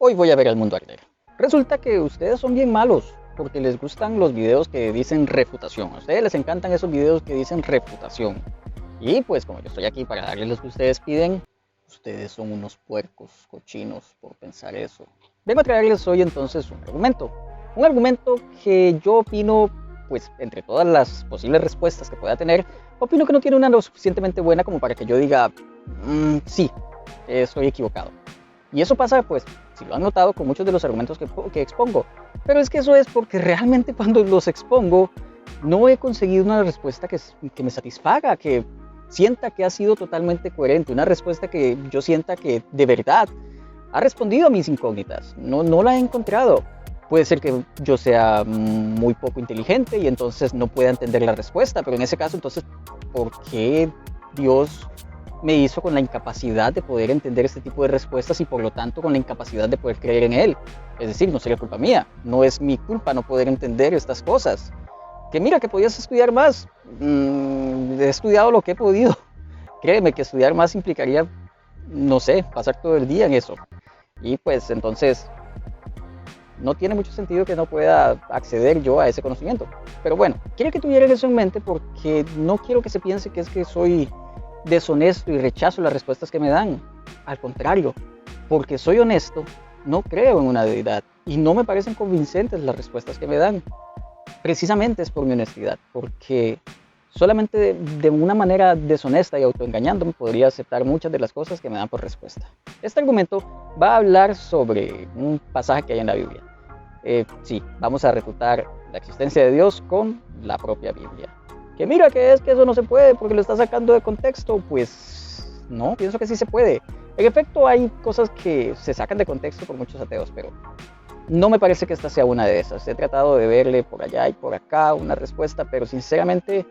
Hoy voy a ver el mundo arder. Resulta que ustedes son bien malos porque les gustan los videos que dicen refutación. A ustedes les encantan esos videos que dicen refutación. Y pues como yo estoy aquí para darles lo que ustedes piden, ustedes son unos puercos cochinos por pensar eso. Vengo a traerles hoy entonces un argumento. Un argumento que yo opino, pues entre todas las posibles respuestas que pueda tener, opino que no tiene una lo suficientemente buena como para que yo diga, sí, estoy equivocado. Y eso pasa, pues, si lo han notado, con muchos de los argumentos que expongo. Pero es que eso es porque realmente cuando los expongo, no he conseguido una respuesta que me satisfaga, que sienta que ha sido totalmente coherente, una respuesta que yo sienta que de verdad ha respondido a mis incógnitas. No la he encontrado. Puede ser que yo sea muy poco inteligente y entonces no pueda entender la respuesta, pero en ese caso, entonces, ¿por qué Dios me hizo con la incapacidad de poder entender este tipo de respuestas y por lo tanto con la incapacidad de poder creer en Él? Es decir, no sería culpa mía, no es mi culpa no poder entender estas cosas. Que mira, que podías estudiar más. He estudiado lo que he podido. Créeme que estudiar más implicaría, no sé, pasar todo el día en eso. Y pues entonces no tiene mucho sentido que no pueda acceder yo a ese conocimiento. Pero bueno, quiero que tuvieran eso en mente porque no quiero que se piense que es que soy deshonesto y rechazo las respuestas que me dan. Al contrario, porque soy honesto, no creo en una deidad y no me parecen convincentes las respuestas que me dan. Precisamente es por mi honestidad, porque solamente de una manera deshonesta y autoengañándome podría aceptar muchas de las cosas que me dan por respuesta. Este argumento va a hablar sobre un pasaje que hay en la Biblia. Sí, vamos a refutar la existencia de Dios con la propia Biblia. Que mira que es que eso no se puede porque lo está sacando de contexto. Pues no, pienso que sí se puede. En efecto, hay cosas que se sacan de contexto por muchos ateos, pero no me parece que esta sea una de esas. He tratado de verle por allá y por acá una respuesta, pero sinceramente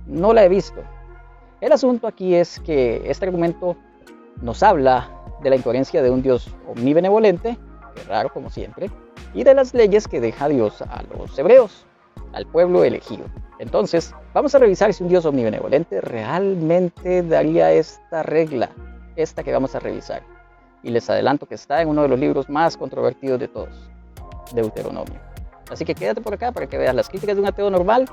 no la he visto. El asunto aquí es que este argumento nos habla de la incoherencia de un Dios omnibenevolente, que raro como siempre, y de las leyes que deja Dios a los hebreos, al pueblo elegido. Entonces, vamos a revisar si un Dios omnibenevolente realmente daría esta regla, esta que vamos a revisar. Y les adelanto que está en uno de los libros más controvertidos de todos, Deuteronomio. Así que quédate por acá para que veas las críticas de un ateo normal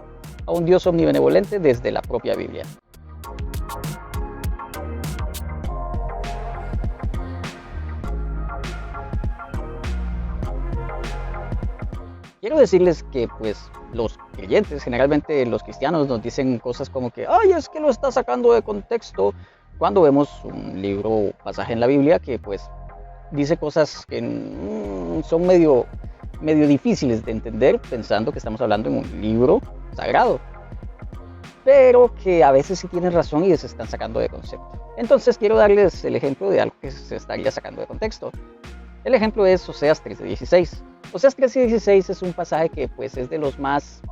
a un Dios omnibenevolente desde la propia Biblia. Quiero decirles que pues los creyentes, generalmente los cristianos, nos dicen cosas como que ¡ay, es que lo está sacando de contexto! Cuando vemos un libro o pasaje en la Biblia que pues dice cosas que son medio difíciles de entender pensando que estamos hablando en un libro sagrado, pero que a veces sí tienen razón y se están sacando de concepto. Entonces quiero darles el ejemplo de algo que se estaría sacando de contexto. El ejemplo es Oseas 13:16. Oseas 13:16 es un pasaje que pues es de los más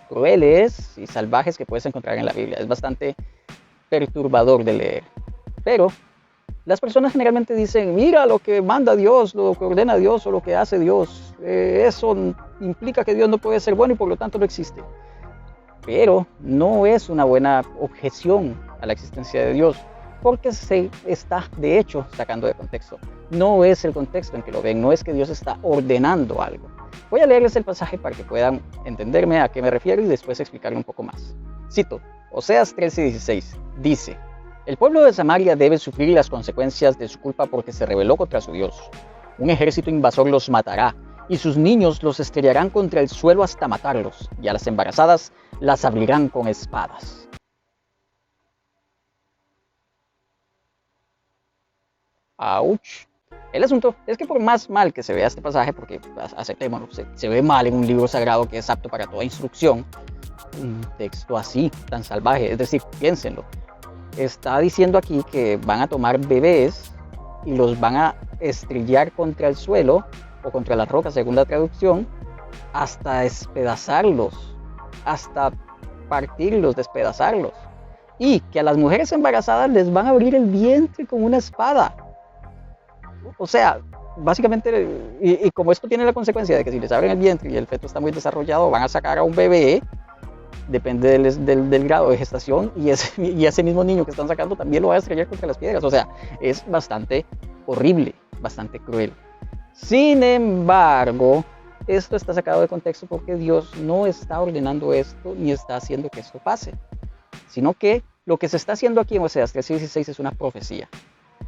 crueles y salvajes que puedes encontrar en la Biblia. Es bastante perturbador de leer. Pero las personas generalmente dicen, mira lo que manda Dios, lo que ordena Dios o lo que hace Dios. Eso implica que Dios no puede ser bueno y por lo tanto no existe. Pero no es una buena objeción a la existencia de Dios, porque se está de hecho sacando de contexto. No es el contexto en que lo ven, no es que Dios está ordenando algo. Voy a leerles el pasaje para que puedan entenderme a qué me refiero y después explicarle un poco más. Cito, Oseas 13:16, dice: el pueblo de Samaria debe sufrir las consecuencias de su culpa porque se rebeló contra su Dios. Un ejército invasor los matará, y sus niños los estrellarán contra el suelo hasta matarlos, y a las embarazadas las abrirán con espadas. ¡Auch! El asunto es que por más mal que se vea este pasaje, porque aceptémoslo, se ve mal en un libro sagrado que es apto para toda instrucción, un texto así, tan salvaje, es decir, piénsenlo, está diciendo aquí que van a tomar bebés y los van a estrellar contra el suelo o contra las rocas, según la traducción, hasta despedazarlos, hasta partirlos, despedazarlos, y que a las mujeres embarazadas les van a abrir el vientre con una espada. O sea, básicamente, y como esto tiene la consecuencia de que si les abren el vientre y el feto está muy desarrollado, van a sacar a un bebé, depende del grado de gestación, y ese mismo niño que están sacando también lo va a estrellar contra las piedras. O sea, es bastante horrible, bastante cruel. Sin embargo, esto está sacado de contexto porque Dios no está ordenando esto ni está haciendo que esto pase, sino que lo que se está haciendo aquí en Oseas 3:16 es una profecía.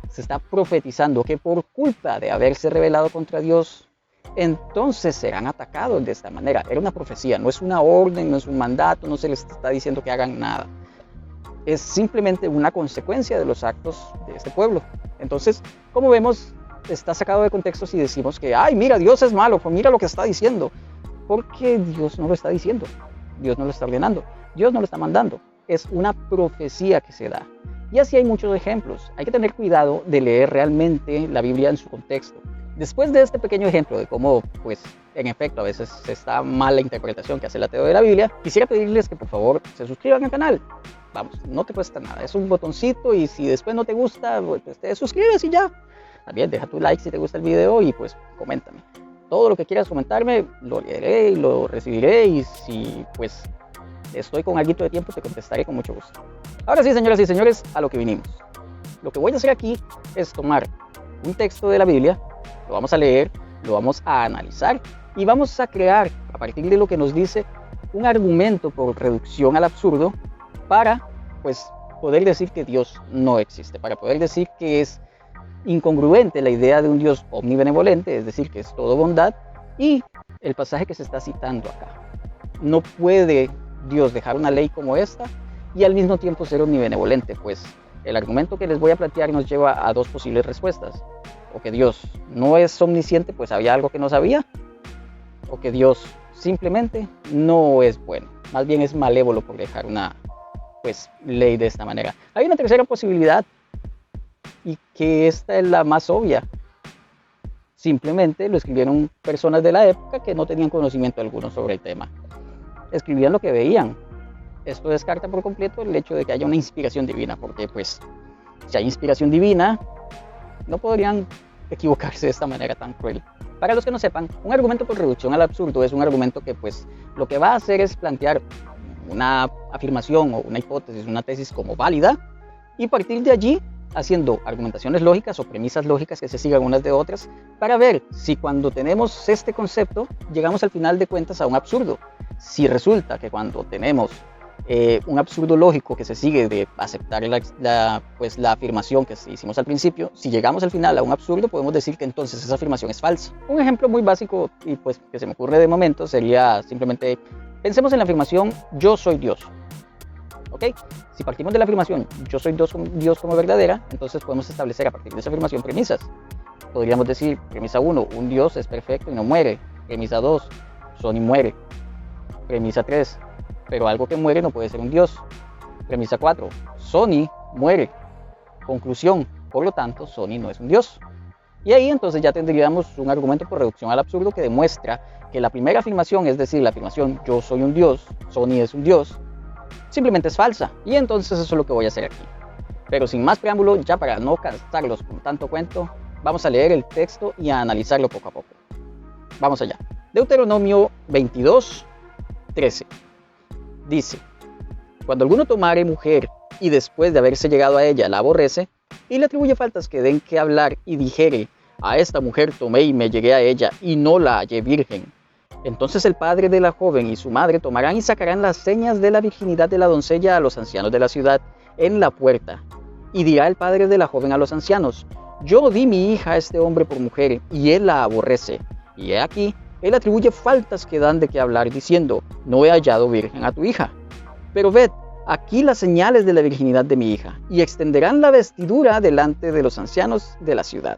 Se está profetizando que por culpa de haberse rebelado contra Dios, entonces serán atacados de esta manera. Era una profecía, no es una orden, no es un mandato, no se les está diciendo que hagan nada. Es simplemente una consecuencia de los actos de este pueblo. Entonces, como vemos, está sacado de contexto si decimos que, ay, mira, Dios es malo, pues mira lo que está diciendo. Porque Dios no lo está diciendo, Dios no lo está ordenando, Dios no lo está mandando. Es una profecía que se da. Y así hay muchos ejemplos. Hay que tener cuidado de leer realmente la Biblia en su contexto. Después de este pequeño ejemplo de cómo, pues, en efecto, a veces está mal la interpretación que hace el ateo de la Biblia, quisiera pedirles que por favor se suscriban al canal. Vamos, no te cuesta nada, es un botoncito y si después no te gusta, pues te suscribes y ya. También deja tu like si te gusta el video y pues coméntame. Todo lo que quieras comentarme lo leeré y lo recibiré y si pues estoy con algo de tiempo te contestaré con mucho gusto. Ahora sí, señoras y señores, a lo que vinimos. Lo que voy a hacer aquí es tomar un texto de la Biblia, lo vamos a leer, lo vamos a analizar y vamos a crear, a partir de lo que nos dice, un argumento por reducción al absurdo para pues poder decir que Dios no existe, para poder decir que es incongruente la idea de un Dios omnibenevolente, es decir, que es todo bondad, y el pasaje que se está citando acá. No puede Dios dejar una ley como esta y al mismo tiempo ser omnibenevolente, pues el argumento que les voy a plantear nos lleva a dos posibles respuestas. O que Dios no es omnisciente, pues había algo que no sabía, o que Dios simplemente no es bueno, más bien es malévolo por dejar una pues ley de esta manera. Hay una tercera posibilidad y que esta es la más obvia. Simplemente lo escribieron personas de la época que no tenían conocimiento alguno sobre el tema. Escribían lo que veían. Esto descarta por completo el hecho de que haya una inspiración divina, porque pues si hay inspiración divina, no podrían equivocarse de esta manera tan cruel. Para los que no sepan, un argumento por reducción al absurdo es un argumento que pues lo que va a hacer es plantear una afirmación o una hipótesis, una tesis como válida y partir de allí haciendo argumentaciones lógicas o premisas lógicas que se sigan unas de otras para ver si cuando tenemos este concepto llegamos al final de cuentas a un absurdo. Si resulta que cuando tenemos un absurdo lógico que se sigue de aceptar la afirmación que hicimos al principio, si llegamos al final a un absurdo podemos decir que entonces esa afirmación es falsa. Un ejemplo muy básico y pues que se me ocurre de momento sería simplemente pensemos en la afirmación yo soy Dios. ¿Ok? Si partimos de la afirmación yo soy Dios como verdadera, entonces podemos establecer a partir de esa afirmación premisas. Podríamos decir, premisa 1, un Dios es perfecto y no muere. Premisa 2, Sony muere. Premisa 3, pero algo que muere no puede ser un Dios. Premisa 4, Sony muere. Conclusión, por lo tanto, Sony no es un Dios. Y ahí entonces ya tendríamos un argumento por reducción al absurdo que demuestra que la primera afirmación, es decir, la afirmación yo soy un Dios, Sony es un Dios, simplemente es falsa. Y entonces eso es lo que voy a hacer aquí. Pero sin más preámbulo, ya para no cansarlos con tanto cuento, vamos a leer el texto y a analizarlo poco a poco. Vamos allá. Deuteronomio 22:13. Dice, cuando alguno tomare mujer y después de haberse llegado a ella la aborrece y le atribuye faltas que den que hablar y dijere, a esta mujer tomé y me llegué a ella y no la hallé virgen. Entonces el padre de la joven y su madre tomarán y sacarán las señas de la virginidad de la doncella a los ancianos de la ciudad en la puerta. Y dirá el padre de la joven a los ancianos, yo di mi hija a este hombre por mujer y él la aborrece. Y he aquí, él atribuye faltas que dan de qué hablar diciendo, no he hallado virgen a tu hija. Pero ved, aquí las señales de la virginidad de mi hija, y extenderán la vestidura delante de los ancianos de la ciudad.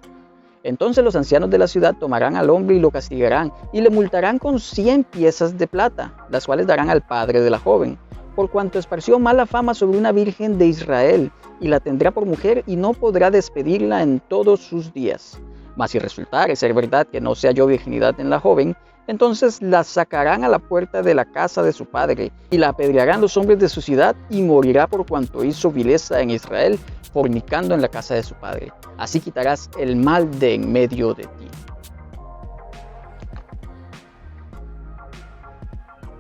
Entonces los ancianos de la ciudad tomarán al hombre y lo castigarán, y le multarán con 100 piezas de plata, las cuales darán al padre de la joven, por cuanto esparció mala fama sobre una virgen de Israel, y la tendrá por mujer y no podrá despedirla en todos sus días. Mas si resultare ser verdad que no se halló virginidad en la joven, entonces la sacarán a la puerta de la casa de su padre, y la apedrearán los hombres de su ciudad, y morirá por cuanto hizo vileza en Israel, fornicando en la casa de su padre. Así quitarás el mal de en medio de ti.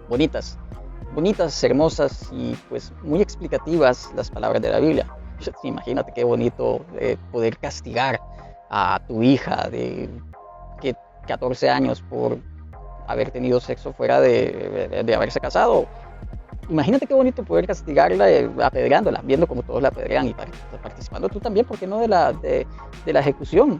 Bonitas, hermosas y pues muy explicativas las palabras de la Biblia. Imagínate qué bonito poder castigar a tu hija, de que 14 años por haber tenido sexo fuera de haberse casado. Imagínate qué bonito poder castigarla apedreándola, viendo como todos la apedrean y participando tú también, ¿por qué no de la ejecución?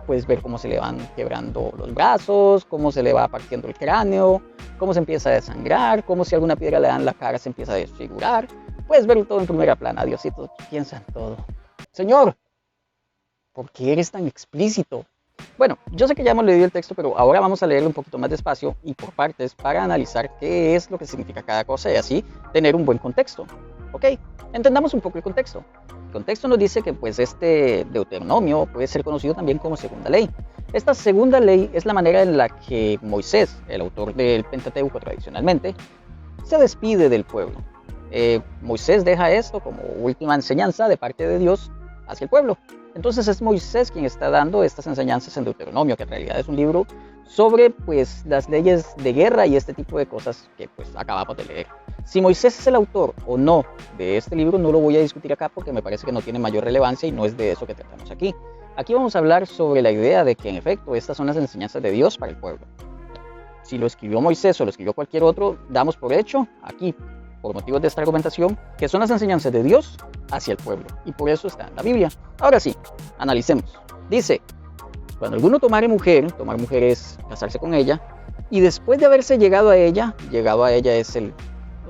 Puedes ver cómo se le van quebrando los brazos, cómo se le va partiendo el cráneo, cómo se empieza a desangrar, cómo si alguna piedra le dan la cara se empieza a desfigurar. Puedes ver todo en primera plana. Diosito piensa en todo. Señor, ¿por qué eres tan explícito? Bueno, yo sé que ya hemos leído el texto, pero ahora vamos a leerlo un poquito más despacio y por partes para analizar qué es lo que significa cada cosa y así tener un buen contexto. ¿Ok? Entendamos un poco el contexto. El contexto nos dice que pues este Deuteronomio puede ser conocido también como segunda ley. Esta segunda ley es la manera en la que Moisés, el autor del Pentateuco tradicionalmente, se despide del pueblo. Moisés deja esto como última enseñanza de parte de Dios hacia el pueblo. Entonces es Moisés quien está dando estas enseñanzas en Deuteronomio, que en realidad es un libro sobre pues las leyes de guerra y este tipo de cosas que pues acabamos de leer. Si Moisés es el autor o no de este libro no lo voy a discutir acá porque me parece que no tiene mayor relevancia y no es de eso que tratamos aquí. Aquí vamos a hablar sobre la idea de que en efecto estas son las enseñanzas de Dios para el pueblo. Si lo escribió Moisés o lo escribió cualquier otro, damos por hecho aquí, por motivos de esta argumentación, que son las enseñanzas de Dios hacia el pueblo. Y por eso está en la Biblia. Ahora sí, analicemos. Dice, cuando alguno tomar mujer es casarse con ella, y después de haberse llegado a ella es el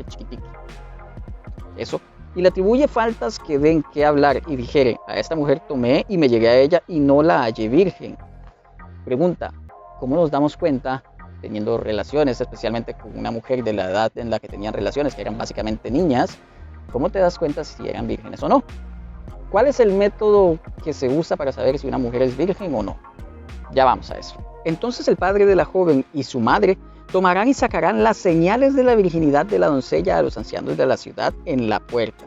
chiquitico. Eso. Y le atribuye faltas que den que hablar y dijere, a esta mujer tomé y me llegué a ella y no la hallé virgen. Pregunta, ¿cómo nos damos cuenta teniendo relaciones, especialmente con una mujer de la edad en la que tenían relaciones, que eran básicamente niñas? ¿Cómo te das cuenta si eran vírgenes o no? ¿Cuál es el método que se usa para saber si una mujer es virgen o no? Ya vamos a eso. Entonces el padre de la joven y su madre tomarán y sacarán las señales de la virginidad de la doncella a los ancianos de la ciudad en la puerta.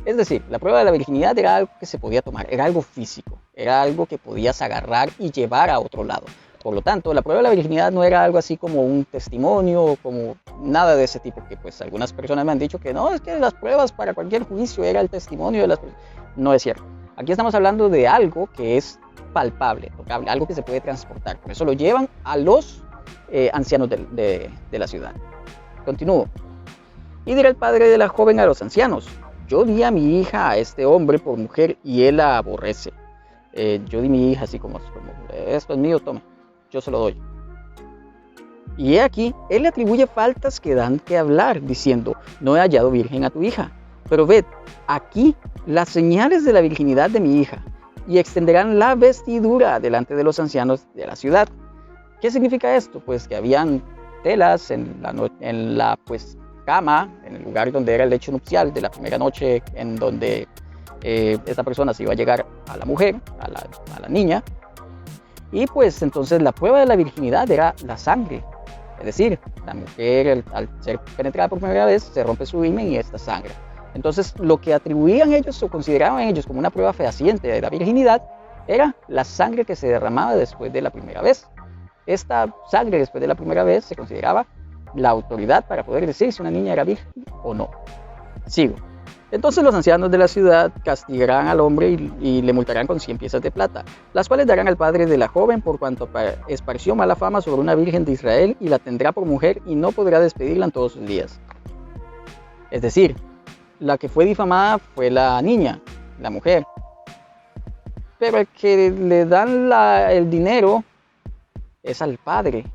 Es decir, la prueba de la virginidad era algo que se podía tomar, era algo físico, era algo que podías agarrar y llevar a otro lado. Por lo tanto, la prueba de la virginidad no era algo así como un testimonio o como nada de ese tipo, que pues algunas personas me han dicho que no, es que las pruebas para cualquier juicio era el testimonio de las personas. No es cierto. Aquí estamos hablando de algo que es palpable, tocable, algo que se puede transportar. Por eso lo llevan a los ancianos de la ciudad. Continúo. Y dirá el padre de la joven a los ancianos, yo di a mi hija a este hombre por mujer y él la aborrece. Yo di mi hija así como esto es mío, tome. Yo se lo doy. Y he aquí, él le atribuye faltas que dan que hablar, diciendo, no he hallado virgen a tu hija. Pero ved, aquí las señales de la virginidad de mi hija, y extenderán la vestidura delante de los ancianos de la ciudad. ¿Qué significa esto? Pues que habían telas en la pues, cama, en el lugar donde era el lecho nupcial de la primera noche, en donde esta persona se iba a llegar a la mujer, a la niña. Y pues entonces la prueba de la virginidad era la sangre. Es decir, la mujer al ser penetrada por primera vez se rompe su himen y esta sangre. Entonces lo que atribuían ellos o consideraban ellos como una prueba fehaciente de la virginidad era la sangre que se derramaba después de la primera vez. Esta sangre después de la primera vez se consideraba la autoridad para poder decir si una niña era virgen o no. Sigo. Entonces los ancianos de la ciudad castigarán al hombre y le multarán con 100 piezas de plata, las cuales darán al padre de la joven por cuanto esparció mala fama sobre una virgen de Israel y la tendrá por mujer y no podrá despedirla en todos sus días. Es decir, la que fue difamada fue la niña, la mujer. Pero el que le dan el dinero es al padre.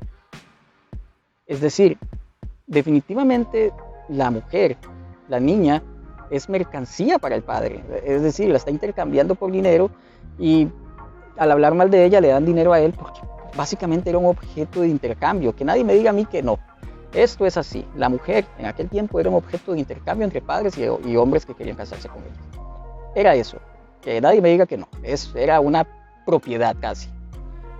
Es decir, definitivamente la mujer, la niña, es mercancía para el padre, es decir, la está intercambiando por dinero y al hablar mal de ella le dan dinero a él porque básicamente era un objeto de intercambio, que nadie me diga a mí que no. Esto es así, la mujer en aquel tiempo era un objeto de intercambio entre padres y hombres que querían casarse con ella. Era eso, que nadie me diga que no, era una propiedad casi.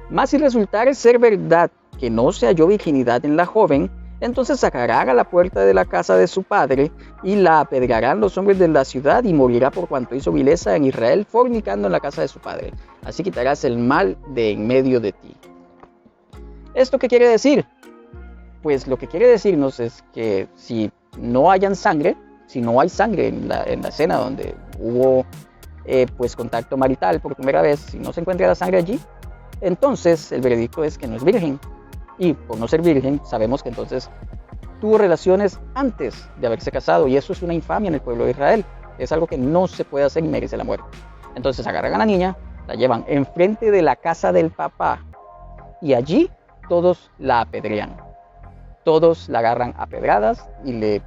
Mas si resultare ser verdad que no se halló virginidad en la joven, entonces sacarán a la puerta de la casa de su padre y la apedrearán los hombres de la ciudad y morirá por cuanto hizo vileza en Israel fornicando en la casa de su padre. Así quitarás el mal de en medio de ti. ¿Esto qué quiere decir? Pues lo que quiere decirnos es que si no hayan sangre, si no hay sangre en la escena donde hubo pues contacto marital por primera vez, si no se encuentra la sangre allí, Entonces el veredicto es que no es virgen, y por no ser virgen sabemos que entonces tuvo relaciones antes de haberse casado, y eso es una infamia en el pueblo de Israel. Es algo que no se puede hacer y merece la muerte. Entonces agarran a la niña, la llevan enfrente de la casa del papá, y allí todos la apedrean. Todos la agarran a pedradas y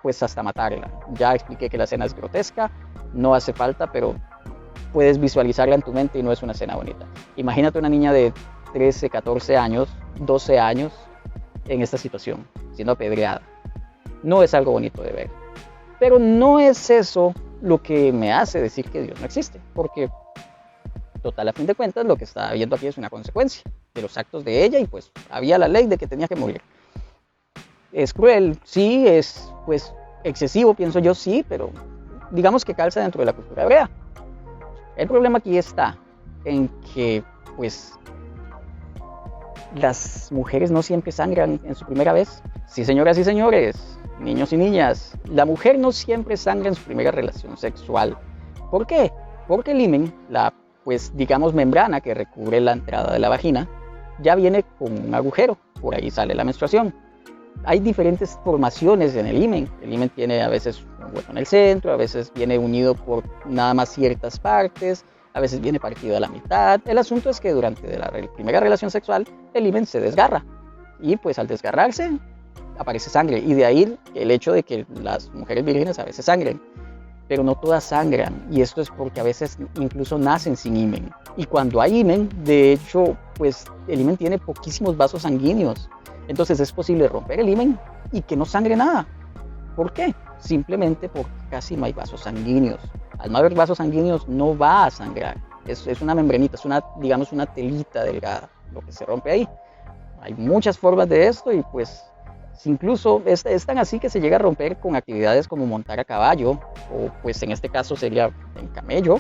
pues hasta matarla. Ya expliqué que la escena es grotesca, no hace falta, pero puedes visualizarla en tu mente y no es una escena bonita. Imagínate una niña de 13, 14 años, 12 años en esta situación, siendo apedreada. No es algo bonito de ver. Pero no es eso lo que me hace decir que Dios no existe, porque total, a fin de cuentas, lo que está viendo aquí es una consecuencia de los actos de ella, y pues había la ley de que tenía que morir. Es cruel, sí, es pues excesivo, pienso yo, sí, pero digamos que calza dentro de la cultura hebrea. El problema aquí está en que pues las mujeres no siempre sangran en su primera vez. Sí, señoras y señores, niños y niñas, la mujer no siempre sangra en su primera relación sexual. ¿Por qué? Porque el himen, la pues digamos membrana que recubre la entrada de la vagina, ya viene con un agujero, por ahí sale la menstruación. Hay diferentes formaciones en el himen. El himen tiene a veces un hueco en el centro, a veces viene unido por nada más ciertas partes, a veces viene partido a la mitad. El asunto es que durante la primera relación sexual el himen se desgarra, y pues al desgarrarse aparece sangre, y de ahí el hecho de que las mujeres vírgenes a veces sangren, pero no todas sangran, y esto es porque a veces incluso nacen sin himen. Y cuando hay himen, de hecho, pues el himen tiene poquísimos vasos sanguíneos. Entonces es posible romper el himen y que no sangre nada. ¿Por qué? Simplemente porque casi no hay vasos sanguíneos. Al no haber vasos sanguíneos no va a sangrar. Es una membranita, es digamos una telita delgada lo que se rompe ahí. Hay muchas formas de esto, y pues incluso es tan así que se llega a romper con actividades como montar a caballo, o pues en este caso sería en camello.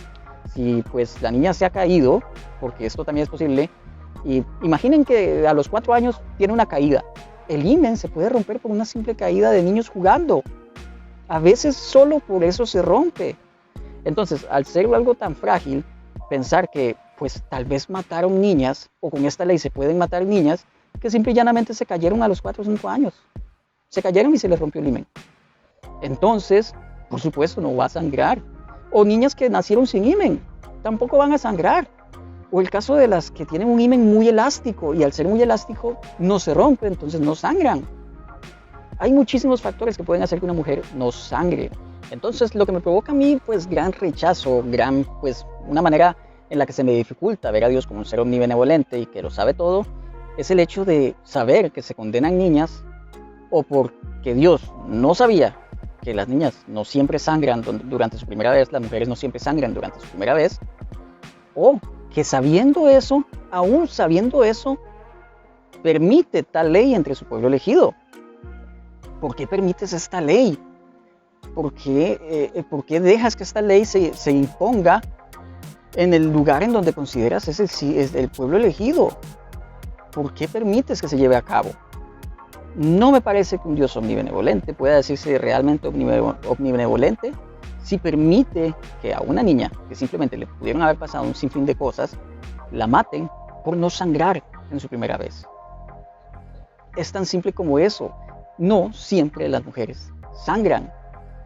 Si pues la niña se ha caído, porque esto también es posible, y imaginen que a los 4 años tiene una caída. El himen se puede romper por una simple caída de niños jugando. A veces solo por eso se rompe. Entonces, al ser algo tan frágil, pensar que pues tal vez mataron niñas, o con esta ley se pueden matar niñas que simple y llanamente se cayeron a los 4 o 5 años. Se cayeron y se les rompió el himen. Entonces, por supuesto, no va a sangrar. O niñas que nacieron sin himen, tampoco van a sangrar. O el caso de las que tienen un himen muy elástico, y al ser muy elástico no se rompe, entonces no sangran. Hay muchísimos factores que pueden hacer que una mujer no sangre. Entonces lo que me provoca a mí pues gran rechazo, pues una manera en la que se me dificulta ver a Dios como un ser omnibenevolente y que lo sabe todo, es el hecho de saber que se condenan niñas, o porque Dios no sabía que las niñas no siempre sangran durante su primera vez, las mujeres no siempre sangran durante su primera vez, o que sabiendo eso, aún sabiendo eso, permite tal ley entre su pueblo elegido. ¿Por qué permites esta ley? ¿Por qué dejas que esta ley se imponga en el lugar en donde consideras es el pueblo elegido? ¿Por qué permites que se lleve a cabo? No me parece que un Dios omnibenevolente pueda decirse realmente omnibenevolente si permite que a una niña que simplemente le pudieron haber pasado un sinfín de cosas, la maten por no sangrar en su primera vez. Es tan simple como eso. No siempre las mujeres sangran,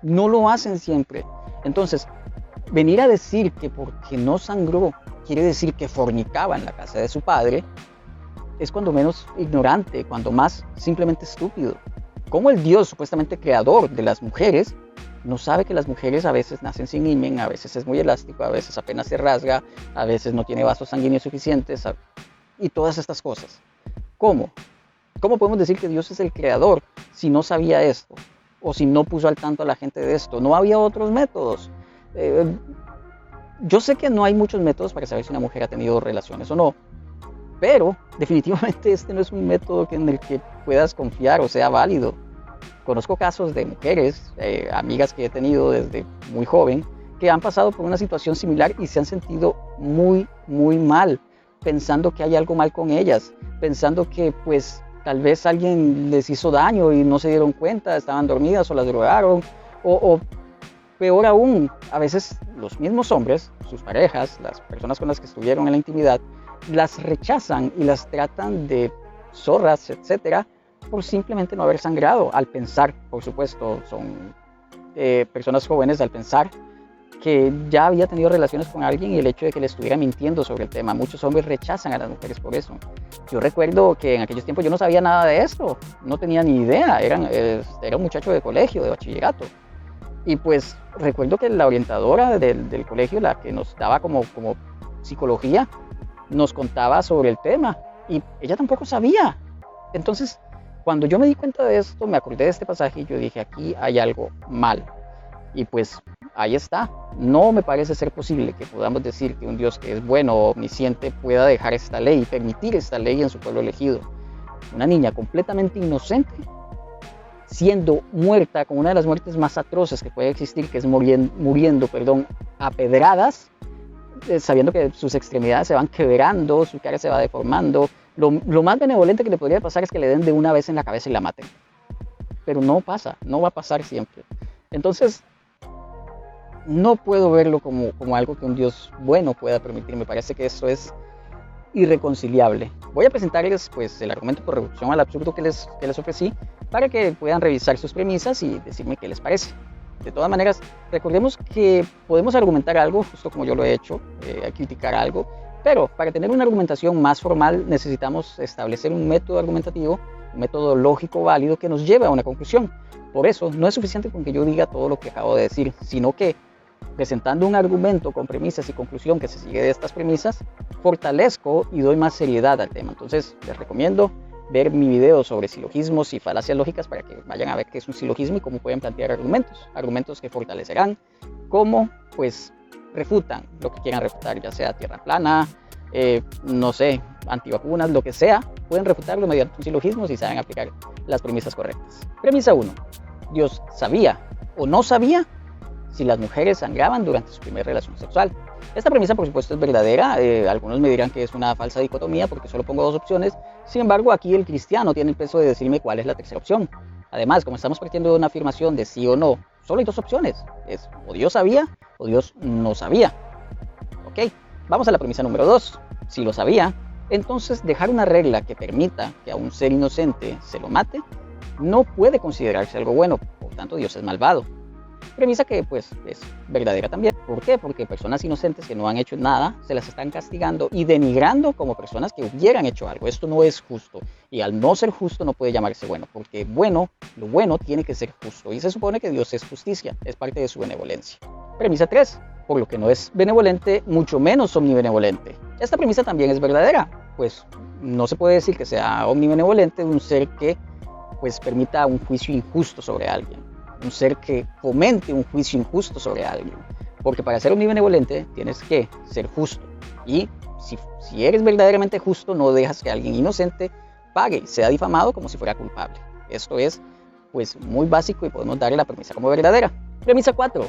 no lo hacen siempre. Entonces, venir a decir que porque no sangró quiere decir que fornicaba en la casa de su padre, es cuando menos ignorante, cuando más simplemente estúpido. ¿Cómo el Dios supuestamente creador de las mujeres no sabe que las mujeres a veces nacen sin himen, a veces es muy elástico, a veces apenas se rasga, a veces no tiene vasos sanguíneos suficientes, y todas estas cosas? ¿Cómo? ¿Cómo podemos decir que Dios es el creador si no sabía esto? O si no puso al tanto a la gente de esto. No había otros métodos. Yo sé que no hay muchos métodos para saber si una mujer ha tenido relaciones o no, pero definitivamente este no es un método en el que puedas confiar o sea válido. Conozco casos de mujeres, amigas que he tenido desde muy joven, que han pasado por una situación similar y se han sentido muy, muy mal, pensando que hay algo mal con ellas, pensando que pues tal vez alguien les hizo daño y no se dieron cuenta, estaban dormidas o las drogaron, o peor aún, a veces los mismos hombres, sus parejas, las personas con las que estuvieron en la intimidad, las rechazan y las tratan de zorras, etcétera, por simplemente no haber sangrado. Al pensar, por supuesto, son personas jóvenes, al pensar que ya había tenido relaciones con alguien y el hecho de que le estuviera mintiendo sobre el tema. Muchos hombres rechazan a las mujeres por eso. Yo recuerdo que en aquellos tiempos yo no sabía nada de esto, no tenía ni idea, era un muchacho de colegio, de bachillerato. Y pues recuerdo que la orientadora del colegio, la que nos daba como psicología, nos contaba sobre el tema y ella tampoco sabía. Entonces, cuando yo me di cuenta de esto, me acordé de este pasaje y yo dije, aquí hay algo mal. Y pues ahí está. No me parece ser posible que podamos decir que un Dios que es bueno o omnisciente pueda dejar esta ley y permitir esta ley en su pueblo elegido. Una niña completamente inocente siendo muerta con una de las muertes más atroces que puede existir, que es muriendo a pedradas, sabiendo que sus extremidades se van quebrando, su cara se va deformando. Lo más benevolente que le podría pasar es que le den de una vez en la cabeza y la maten. Pero no pasa, no va a pasar siempre. Entonces, no puedo verlo como algo que un Dios bueno pueda permitir. Me parece que eso es irreconciliable. Voy a presentarles pues el argumento por reducción al absurdo que les ofrecí para que puedan revisar sus premisas y decirme qué les parece. De todas maneras, recordemos que podemos argumentar algo, justo como yo lo he hecho, criticar algo, pero para tener una argumentación más formal necesitamos establecer un método argumentativo, un método lógico válido que nos lleve a una conclusión. Por eso no es suficiente con que yo diga todo lo que acabo de decir, sino que presentando un argumento con premisas y conclusión que se sigue de estas premisas, fortalezco y doy más seriedad al tema. Entonces les recomiendo ver mi video sobre silogismos y falacias lógicas para que vayan a ver qué es un silogismo y cómo pueden plantear argumentos que fortalecerán, cómo pues refutan lo que quieran refutar, ya sea tierra plana, no sé, antivacunas, lo que sea, pueden refutarlo mediante un silogismo si saben aplicar las premisas correctas. Premisa 1. Dios sabía o no sabía si las mujeres sangraban durante su primera relación sexual. Esta premisa, por supuesto, es verdadera. Algunos me dirán que es una falsa dicotomía porque solo pongo dos opciones. Sin embargo, aquí el cristiano tiene el peso de decirme cuál es la tercera opción. Además, como estamos partiendo de una afirmación de sí o no, solo hay dos opciones. Es o Dios sabía o Dios no sabía. Ok, vamos a la premisa número 2. Si lo sabía, entonces dejar una regla que permita que a un ser inocente se lo mate no puede considerarse algo bueno. Por tanto, Dios es malvado. Premisa que pues es verdadera también. ¿Por qué? Porque personas inocentes que no han hecho nada se las están castigando y denigrando como personas que hubieran hecho algo. Esto no es justo y al no ser justo no puede llamarse bueno, porque lo bueno tiene que ser justo y se supone que Dios es justicia, es parte de su benevolencia. Premisa 3. Por lo que no es benevolente, mucho menos omnibenevolente. Esta premisa también es verdadera, pues no se puede decir que sea omnibenevolente un ser que pues permita un juicio injusto sobre alguien. Un ser que fomente un juicio injusto sobre alguien. Porque para ser omnibenevolente tienes que ser justo. Y si eres verdaderamente justo, no dejas que alguien inocente pague y sea difamado como si fuera culpable. Esto es pues muy básico y podemos darle la premisa como verdadera. Premisa 4.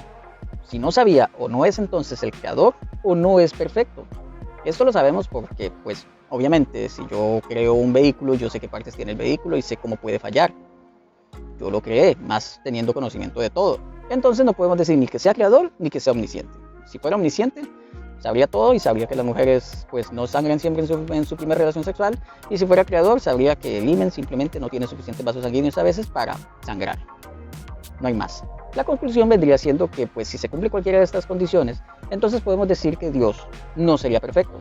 Si no sabía o no es entonces el creador o no es perfecto. Esto lo sabemos porque pues obviamente si yo creo un vehículo, yo sé qué partes tiene el vehículo y sé cómo puede fallar. Yo lo creé, más teniendo conocimiento de todo. Entonces no podemos decir ni que sea creador ni que sea omnisciente. Si fuera omnisciente, sabría todo y sabría que las mujeres pues no sangran siempre en su primera relación sexual. Y si fuera creador, sabría que el himen simplemente no tiene suficientes vasos sanguíneos a veces para sangrar. No hay más. La conclusión vendría siendo que pues si se cumple cualquiera de estas condiciones, entonces podemos decir que Dios no sería perfecto.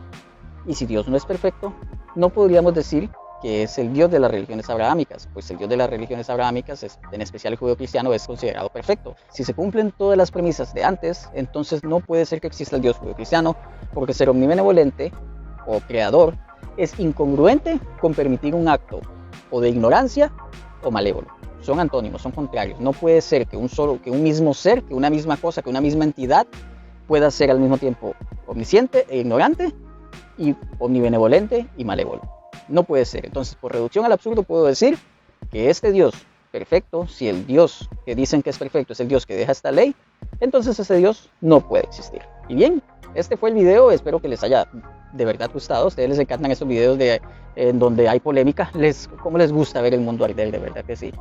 Y si Dios no es perfecto, no podríamos decir que es el Dios de las religiones abrahámicas, pues el Dios de las religiones abrahámicas, en especial el judeo-cristiano, es considerado perfecto. Si se cumplen todas las premisas de antes, entonces no puede ser que exista el Dios judeo-cristiano, porque ser omnibenevolente o creador es incongruente con permitir un acto o de ignorancia o malévolo. Son antónimos, son contrarios. No puede ser que un mismo ser, que una misma cosa, que una misma entidad pueda ser al mismo tiempo omnisciente e ignorante y omnibenevolente y malévolo. No puede ser. Entonces, por reducción al absurdo, puedo decir que este Dios perfecto, si el Dios que dicen que es perfecto es el Dios que deja esta ley, entonces ese Dios no puede existir. Y bien, este fue el video. Espero que les haya de verdad gustado. A ustedes les encantan estos videos en donde hay polémica. Como les gusta ver el mundo arder, de verdad que sí.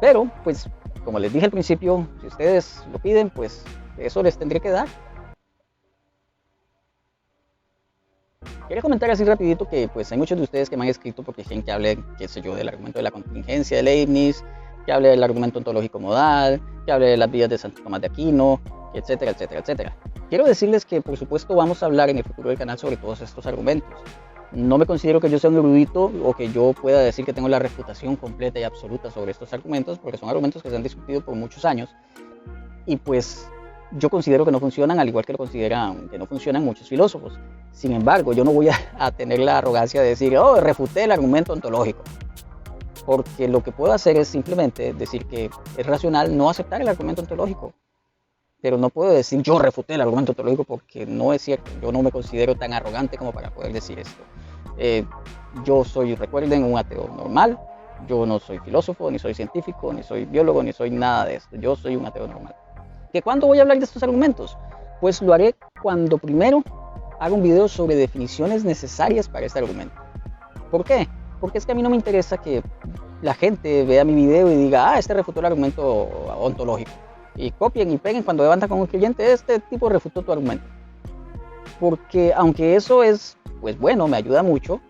Pero, pues, como les dije al principio, si ustedes lo piden, pues eso les tendré que dar. Quería comentar así rapidito que pues hay muchos de ustedes que me han escrito porque quieren que hable, qué sé yo, del argumento de la contingencia de Leibniz, que hable del argumento ontológico modal, que hable de las vías de Santo Tomás de Aquino, etcétera, etcétera, etcétera. Quiero decirles que por supuesto vamos a hablar en el futuro del canal sobre todos estos argumentos. No me considero que yo sea un erudito o que yo pueda decir que tengo la refutación completa y absoluta sobre estos argumentos, porque son argumentos que se han discutido por muchos años y pues yo considero que no funcionan, al igual que lo consideran que no funcionan muchos filósofos. Sin embargo, yo no voy a tener la arrogancia de decir, oh, refuté el argumento ontológico, porque lo que puedo hacer es simplemente decir que es racional no aceptar el argumento ontológico, pero no puedo decir yo refuté el argumento ontológico porque no es cierto. Yo no me considero tan arrogante como para poder decir esto. Yo soy, recuerden, un ateo normal. Yo no soy filósofo, ni soy científico, ni soy biólogo, ni soy nada de esto. Yo soy un ateo normal. ¿Que cuándo voy a hablar de estos argumentos? Pues lo haré cuando primero haga un video sobre definiciones necesarias para este argumento. ¿Por qué? Porque es que a mí no me interesa que la gente vea mi video y diga, este refutó el argumento ontológico. Y copien y peguen cuando levantan con un cliente, este tipo refutó tu argumento. Porque aunque eso es, pues bueno, me ayuda mucho,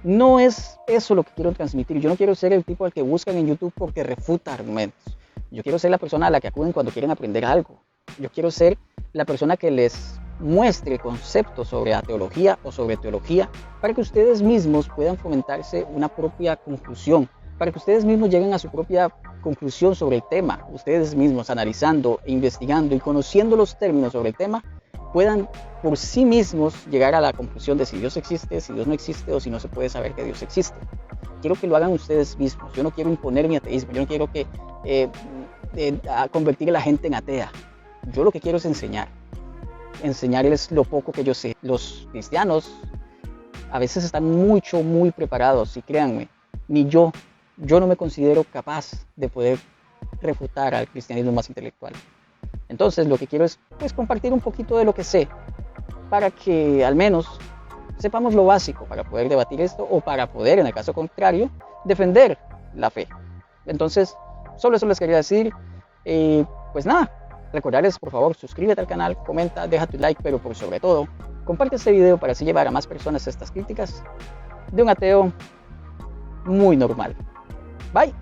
no es eso lo que quiero transmitir. Yo no quiero ser el tipo al que buscan en YouTube porque refuta argumentos. Yo quiero ser la persona a la que acuden cuando quieren aprender algo. Yo quiero ser la persona que les muestre conceptos sobre ateología o sobre teología para que ustedes mismos puedan fomentarse una propia conclusión, para que ustedes mismos lleguen a su propia conclusión sobre el tema. Ustedes mismos analizando, investigando y conociendo los términos sobre el tema, puedan por sí mismos llegar a la conclusión de si Dios existe, si Dios no existe o si no se puede saber que Dios existe. Quiero que lo hagan ustedes mismos. Yo no quiero imponer mi ateísmo, yo no quiero que convertir a la gente en atea. Yo lo que quiero es enseñarles lo poco que yo sé. Los cristianos a veces están muy preparados y créanme, ni yo no me considero capaz de poder refutar al cristianismo más intelectual. Entonces lo que quiero es pues, compartir un poquito de lo que sé para que al menos sepamos lo básico para poder debatir esto o para poder, en el caso contrario, defender la fe. Entonces, solo eso les quería decir. Pues nada, recordarles por favor, suscríbete al canal, comenta, deja tu like, pero por sobre todo, comparte este video para así llevar a más personas estas críticas de un ateo muy normal. Bye.